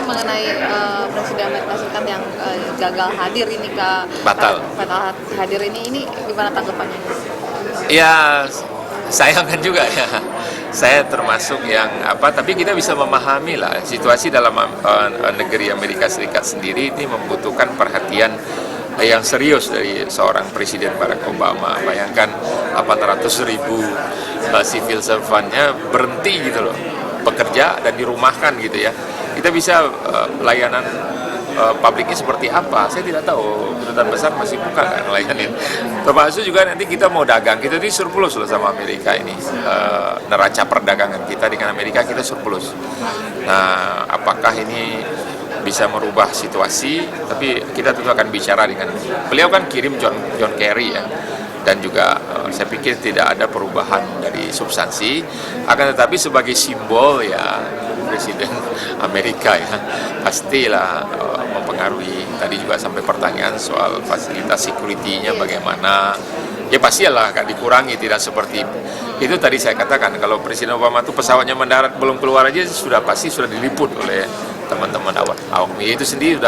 mengenai Presiden Amerika Serikat yang gagal hadir ini Batal hadir ini gimana tanggapannya? ya, sayangkan juga ya. Saya termasuk yang tapi kita bisa memahami lah situasi dalam negeri Amerika Serikat sendiri ini membutuhkan perhatian yang serius dari seorang Presiden Barack Obama. Bayangkan 800.000 civil servant-nya berhenti gitu loh, bekerja dan dirumahkan gitu ya. Kita bisa layanan publiknya seperti apa, saya tidak tahu. Kedutaan besar masih buka kan melayanin. Termasuk juga nanti kita mau dagang, kita di surplus loh sama Amerika ini. Neraca perdagangan kita dengan Amerika kita surplus. Nah, apakah ini bisa merubah situasi? Tapi kita tentu akan bicara dengan beliau, kan kirim John Kerry ya. Dan juga saya pikir tidak ada perubahan dari substansi, akan tetapi sebagai simbol ya Presiden Amerika ya pastilah mempengaruhi. Tadi juga sampai pertanyaan soal fasilitas security-nya bagaimana, ya pastilah akan dikurangi, tidak seperti itu tadi saya katakan. Kalau Presiden Obama itu pesawatnya mendarat belum keluar aja pasti sudah diliput oleh teman-teman awak media, itu sendiri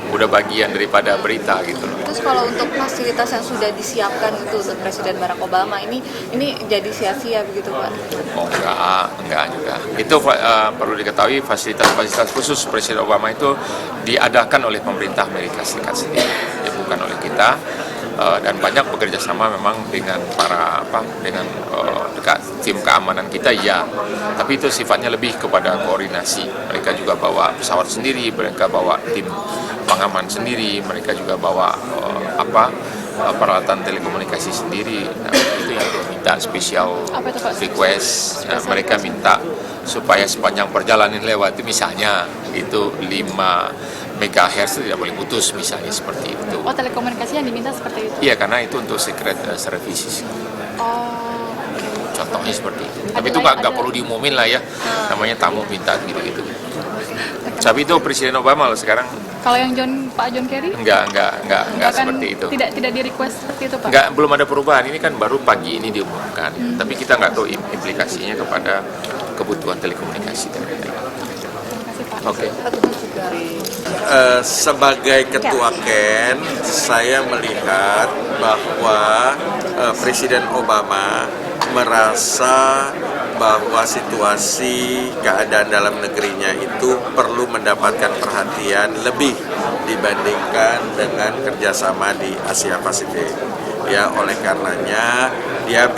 udah bagian daripada berita gitu loh. Terus kalau untuk fasilitas yang sudah disiapkan itu untuk Presiden Barack Obama ini jadi sia-sia begitu Pak? Oh enggak juga. Itu perlu diketahui, fasilitas khusus Presiden Obama itu diadakan oleh pemerintah Amerika Serikat sendiri, ya bukan oleh kita. Dan banyak bekerja sama memang dengan tim keamanan kita ya, tapi itu sifatnya lebih kepada koordinasi. Mereka juga bawa pesawat sendiri, mereka bawa tim pengaman sendiri, mereka juga bawa peralatan telekomunikasi sendiri. Nah, itu yang minta special request. Nah, mereka minta supaya sepanjang perjalanan lewat itu misalnya itu 5 MHz tidak boleh putus, misalnya seperti itu. Oh, telekomunikasi yang diminta seperti itu? Iya, karena itu untuk secret services. Oh, okay. Contohnya seperti itu. Tapi itu nggak perlu diumumin lah ya. Namanya tamu minta gitu-gitu. Tapi itu Presiden Obama loh sekarang. Kalau yang Pak John Kerry? Enggak seperti itu. Tidak di request seperti itu Pak? Enggak, belum ada perubahan. Ini kan baru pagi ini diumumkan. Tapi kita nggak tahu implikasinya kepada kebutuhan telekomunikasi. Oke. Sebagai ketua KEN, saya melihat bahwa Presiden Obama merasa bahwa situasi keadaan dalam negerinya itu perlu mendapatkan perhatian lebih dibandingkan dengan kerjasama di Asia Pasifik. Ya, oleh karenanya dia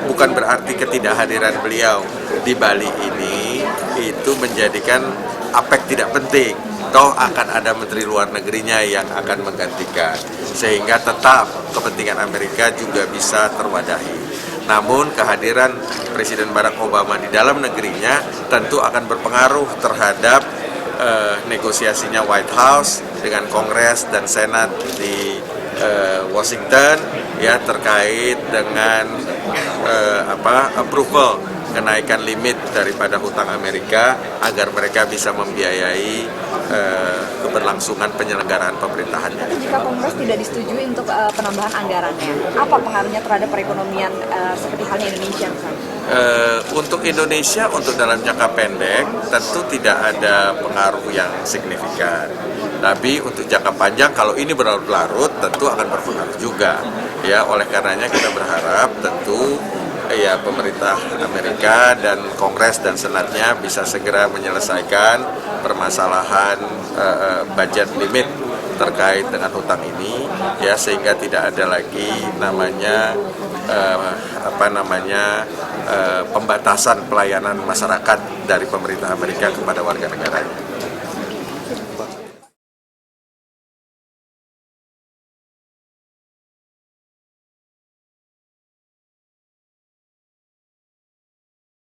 bukan berarti ketidakhadiran beliau di Bali ini itu menjadikan APEC tidak penting. Toh akan ada menteri luar negerinya yang akan menggantikan, sehingga tetap kepentingan Amerika juga bisa terwadahi. Namun kehadiran Presiden Barack Obama di dalam negerinya tentu akan berpengaruh terhadap negosiasinya White House dengan Kongres dan Senat di Washington ya, terkait dengan approval kenaikan limit daripada hutang Amerika agar mereka bisa membiayai keberlangsungan penyelenggaraan pemerintahannya. Jika Kongres tidak disetujui untuk penambahan anggarannya, apa pengaruhnya terhadap perekonomian seperti halnya Indonesia misalnya? Untuk Indonesia, untuk dalam jangka pendek tentu tidak ada pengaruh yang signifikan. Tapi untuk jangka panjang, kalau ini berlarut-larut tentu akan berpengaruh juga. Ya, oleh karenanya kita berharap tentu ya pemerintah Amerika dan Kongres dan Senatnya bisa segera menyelesaikan permasalahan budget limit terkait dengan hutang ini ya, sehingga tidak ada lagi namanya pembatasan pelayanan masyarakat dari pemerintah Amerika kepada warga negaranya.